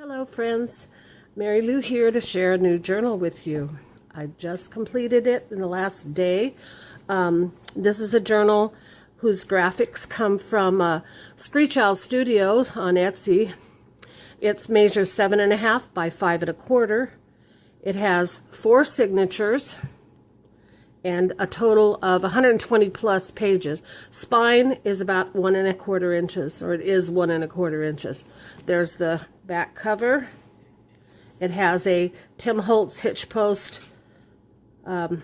Hello friends, Mary Lou here to share a new journal with you. I just completed it in the last day. This is a journal whose graphics come from Screech Studios on Etsy. It measures 7.5 by 5 1/4. It has 4 signatures and a total of 120 plus pages. Spine is about 1 1/4 inches, or it is 1 1/4 inches. There's the back cover. It has a Tim Holtz hitch post for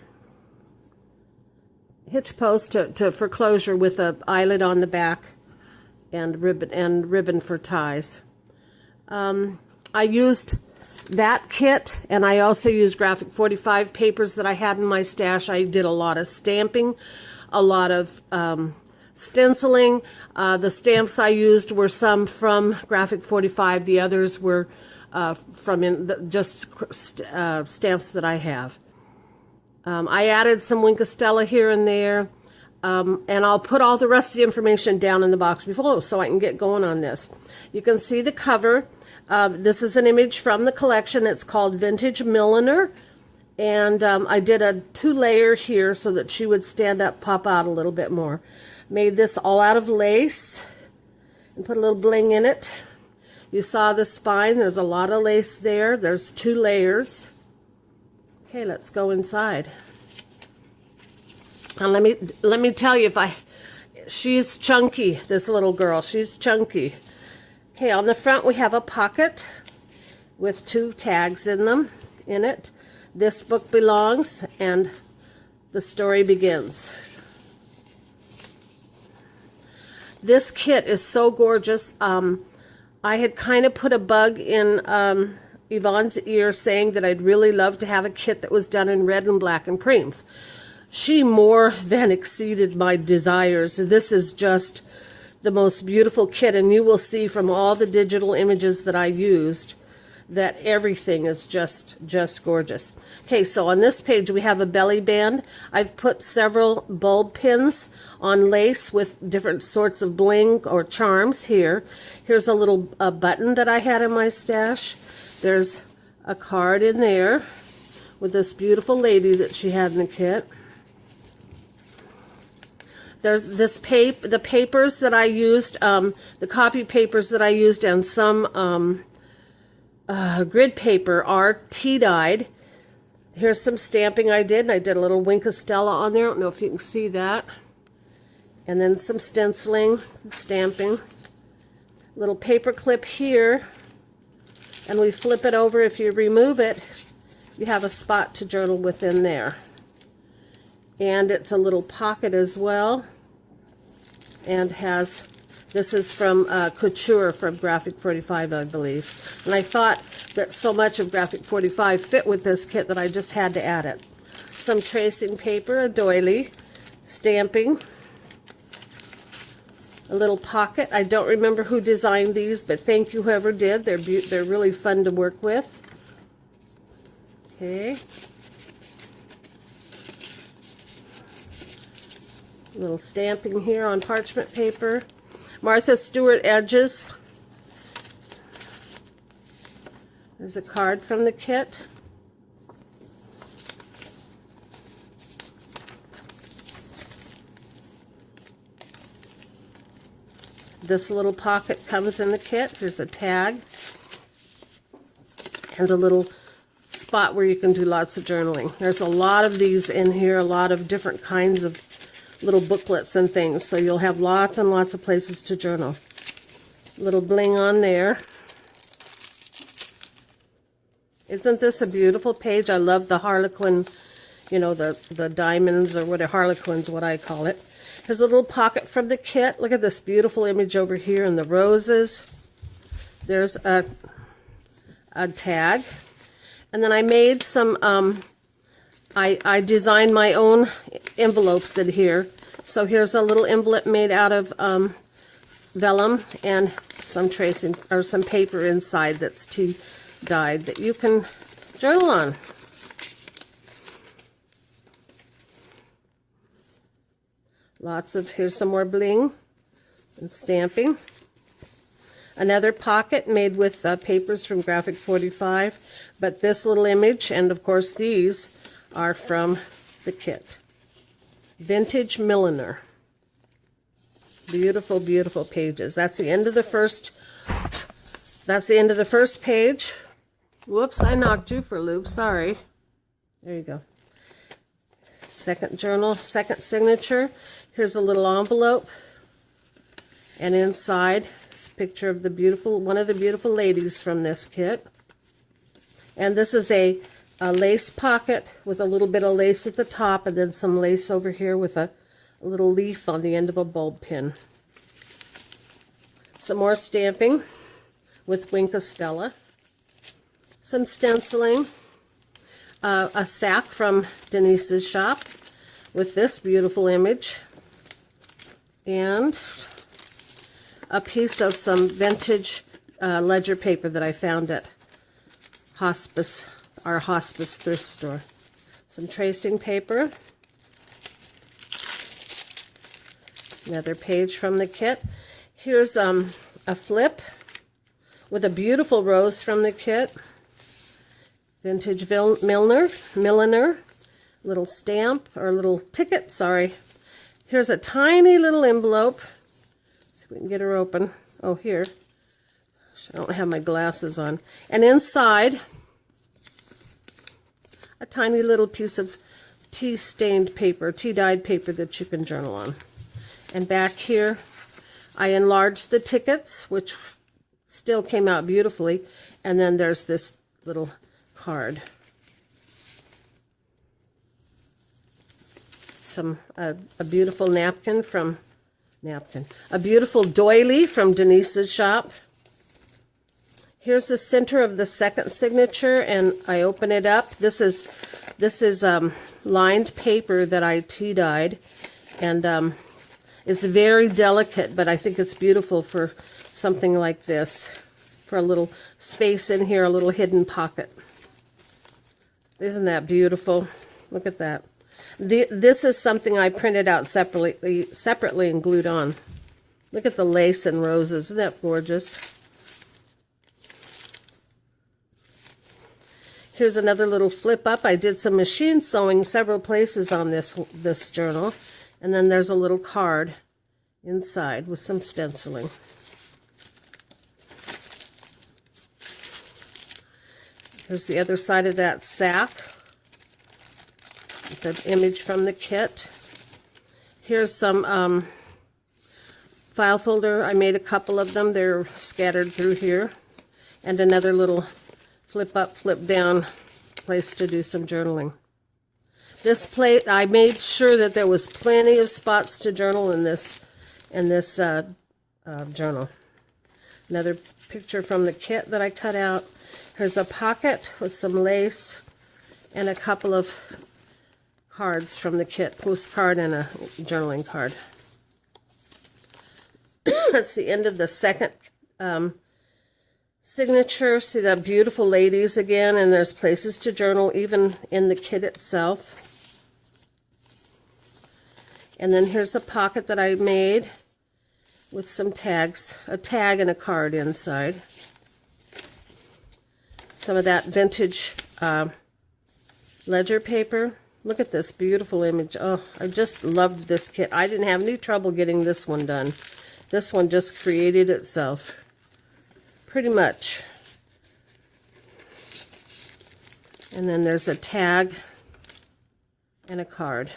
closure with a eyelet on the back and ribbon for ties. I used that kit, and I also used graphic 45 papers that I had in my stash. I did a lot of stamping, a lot of stenciling. The stamps I used were some from graphic 45. The others were just stamps that I have. I added some Winkostella here and there, and I'll put all the rest of the information down in the box below so I can get going on this. You can see the cover. This is an image from the collection. It's called Vintage Milliner, and I did a 2-layer here so that she would stand up, pop out a little bit more. Made this all out of lace and put a little bling in it. You saw the spine. There's a lot of lace there. There's 2 layers. Okay, let's go inside. And let me tell you, she's chunky, this little girl. She's chunky. Okay, on the front we have a pocket with 2 tags in it. This book belongs, and the story begins. This kit is so gorgeous. I had kind of put a bug in Yvonne's ear saying that I'd really love to have a kit that was done in red and black and creams. She more than exceeded my desires. This is just the most beautiful kit, and you will see from all the digital images that I used that everything is just gorgeous. Okay, so on this page we have a belly band. I've put several bulb pins on lace with different sorts of bling or charms here. Here's a little button that I had in my stash. There's a card in there with this beautiful lady that she had in the kit. There's this the papers that I used, the copy papers that I used, and some grid paper are tea-dyed. Here's some stamping I did, and I did a little Winkostella on there. I don't know if you can see that. And then some stenciling, stamping. Little paper clip here, and we flip it over. If you remove it, you have a spot to journal within there. And it's a little pocket as well, and this is from Couture from Graphic 45, I believe. And I thought that so much of Graphic 45 fit with this kit that I just had to add it. Some tracing paper, a doily, stamping, a little pocket. I don't remember who designed these, but thank you whoever did. They're really fun to work with. Okay. A little stamping here on parchment paper. Martha Stewart edges. There's a card from the kit. This little pocket comes in the kit. There's a tag and a little spot where you can do lots of journaling. There's a lot of these in here, a lot of different kinds of little booklets and things, so you'll have lots and lots of places to journal. Little bling on there. Isn't this a beautiful page? I love the harlequin, you know, the diamonds, or what a harlequin's what I call it. Here's a little pocket from the kit. Look at this beautiful image over here in the roses. There's a tag. And then I made some, I designed my own envelopes in here. So here's a little envelope made out of vellum and some tracing, or some paper inside that's tea dyed that you can journal on. Here's some more bling and stamping. Another pocket made with papers from Graphic 45, but this little image, and of course these, are from the kit. Vintage Milliner. Beautiful, beautiful pages. That's the end of the first. That's the end of the first page. Whoops, I knocked you for a loop. Sorry. There you go. Second journal, second signature. Here's a little envelope. And inside is a picture of the beautiful, one of the beautiful ladies from this kit. And this is a lace pocket with a little bit of lace at the top, and then some lace over here with a little leaf on the end of a bulb pin. Some more stamping with Wink of Stella. Some stenciling. A sack from Denise's shop with this beautiful image. And a piece of some vintage ledger paper that I found at our hospice thrift store. Some tracing paper. Another page from the kit. Here's a flip with a beautiful rose from the kit. Vintage Milliner. Little stamp, or little ticket, sorry. Here's a tiny little envelope. Let's see if we can get her open. Oh, here. I don't have my glasses on. And inside, a tiny little piece of tea-stained paper, tea-dyed paper that you can journal on. And back here, I enlarged the tickets, which still came out beautifully. And then there's this little card. A beautiful a beautiful doily from Denise's shop. Here's the center of the second signature, and I open it up. This is lined paper that I tea dyed, and it's very delicate, but I think it's beautiful for something like this, for a little space in here, a little hidden pocket. Isn't that beautiful? Look at that. This is something I printed out separately and glued on. Look at the lace and roses. Isn't that gorgeous? Here's another little flip up. I did some machine sewing several places on this journal. And then there's a little card inside with some stenciling. Here's the other side of that sack. The image from the kit. Here's some file folder. I made a couple of them. They're scattered through here. And another little flip up, flip down place to do some journaling. This plate, I made sure that there was plenty of spots to journal in this journal. Another picture from the kit that I cut out. Here's a pocket with some lace and a couple of cards from the kit, postcard and a journaling card. That's the end of the second signature. See the beautiful ladies again, and there's places to journal even in the kit itself. And then here's a pocket that I made with some tags, a tag and a card inside. Some of that vintage ledger paper. Look at this beautiful image. Oh, I just loved this kit. I didn't have any trouble getting this one done. This one just created itself. Pretty much. And then there's a tag and a card.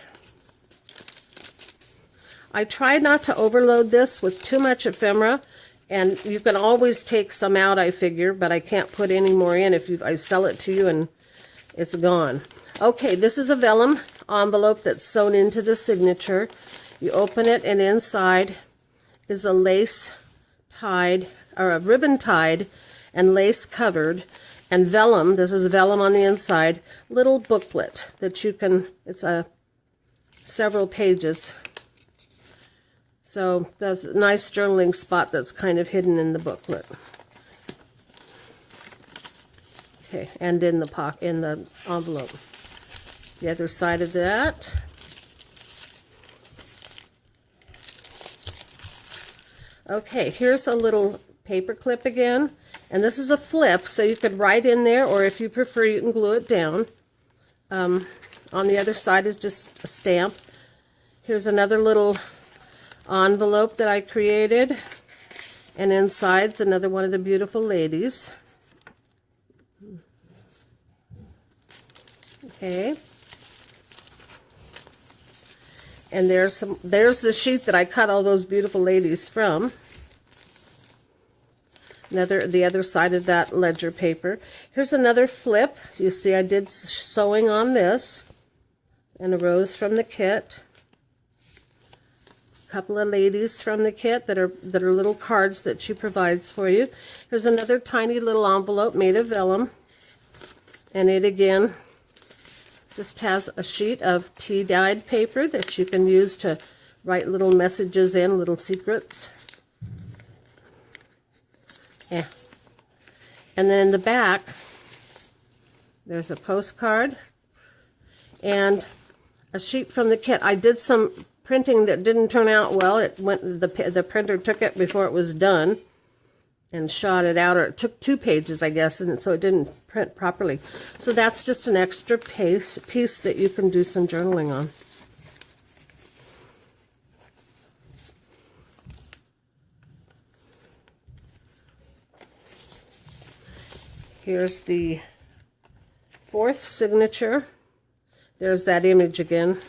I tried not to overload this with too much ephemera, and you can always take some out, I figure, but I can't put any more in if I sell it to you and it's gone. Okay, this is a vellum envelope that's sewn into the signature. You open it, and inside is a lace tied, or a ribbon tied and lace covered, and vellum, this is vellum on the inside, little booklet that you can, it's several pages. So that's a nice journaling spot that's kind of hidden in the booklet. Okay, and in the envelope. The other side of that. Okay, here's a little paper clip again. And this is a flip, so you could write in there, or if you prefer, you can glue it down. On the other side is just a stamp. Here's another little envelope that I created. And inside's another one of the beautiful ladies. Okay. And there's the sheet that I cut all those beautiful ladies from. The other side of that ledger paper. Here's another flip. You see I did sewing on this. And a rose from the kit. A couple of ladies from the kit that are little cards that she provides for you. Here's another tiny little envelope made of vellum. And it again just has a sheet of tea-dyed paper that you can use to write little messages in, little secrets. Yeah. And then in the back, there's a postcard and a sheet from the kit. I did some printing that didn't turn out well. The printer took it before it was done and shot it out, or it took 2 pages, I guess, and so it didn't print properly. So that's just an extra piece that you can do some journaling on. Here's the 4th signature. There's that image again.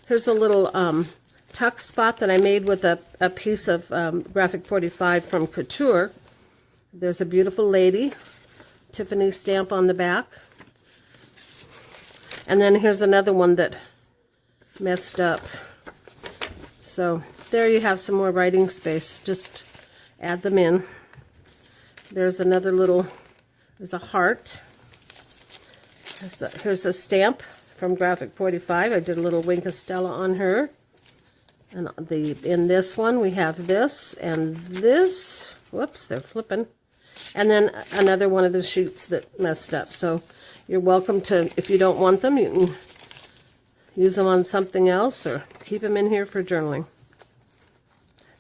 Here's a little tuck spot that I made with a piece of graphic 45 from Couture. There's a beautiful lady, Tiffany stamp on the back. And then here's another one that messed up. So there you have some more writing space. Just add them in. There's another little, there's a heart. Here's a stamp from graphic 45. I did a little Wink of Stella on her. And in this one we have this and this. Whoops, they're flipping. And then another one of the sheets that messed up. So you're welcome to, if you don't want them, you can use them on something else or keep them in here for journaling.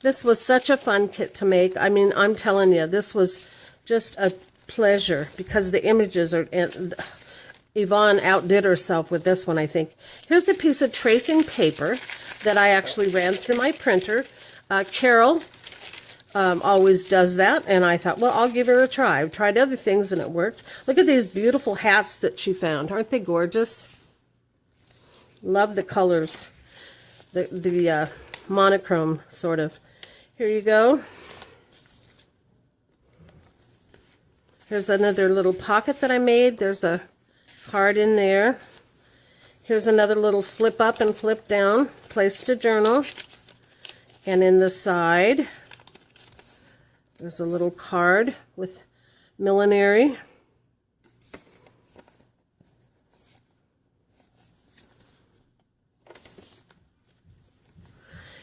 This was such a fun kit to make. I mean, I'm telling you, this was just a pleasure because the images are... Yvonne outdid herself with this one, I think. Here's a piece of tracing paper that I actually ran through my printer. Carol always does that, and I thought, well, I'll give her a try. I've tried other things, and it worked. Look at these beautiful hats that she found. Aren't they gorgeous? Love the colors. The monochrome, sort of. Here you go. Here's another little pocket that I made. There's a card in there. Here's another little flip up and flip down place to journal. And in the side, there's a little card with Milliner.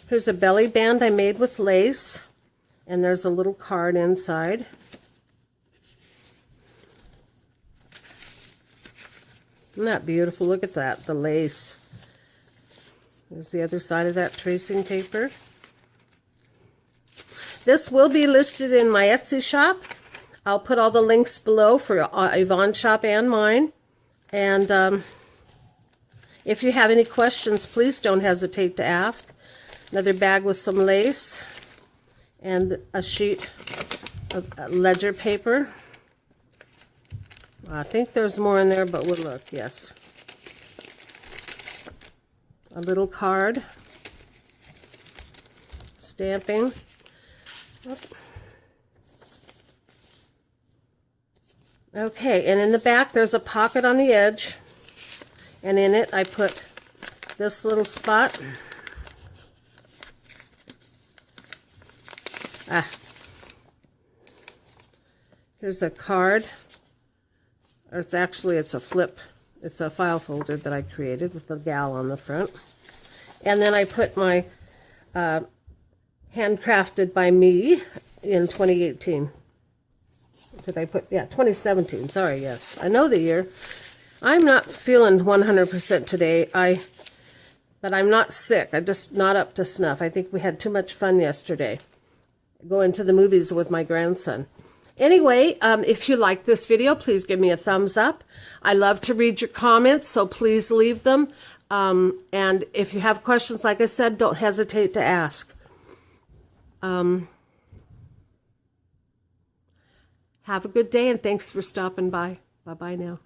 Here's a belly band I made with lace. And there's a little card inside. Isn't that beautiful? Look at that, the lace. There's the other side of that tracing paper. This will be listed in my Etsy shop. I'll put all the links below for Yvonne's shop and mine. And if you have any questions, please don't hesitate to ask. Another bag with some lace and a sheet of ledger paper. I think there's more in there, but we'll look, yes. A little card. Stamping. Okay, and in the back there's a pocket on the edge. And in it I put this little spot. Here's a card. It's a flip. It's a file folder that I created with the gal on the front. And then I put my handcrafted by me in 2018. Did I put, yeah, 2017, sorry, yes. I know the year. I'm not feeling 100% today, but I'm not sick. I'm just not up to snuff. I think we had too much fun yesterday. going to the movies with my grandson. Anyway, if you like this video, please give me a thumbs up. I love to read your comments, so please leave them. And if you have questions, like I said, don't hesitate to ask. Have a good day, and thanks for stopping by. Bye-bye now.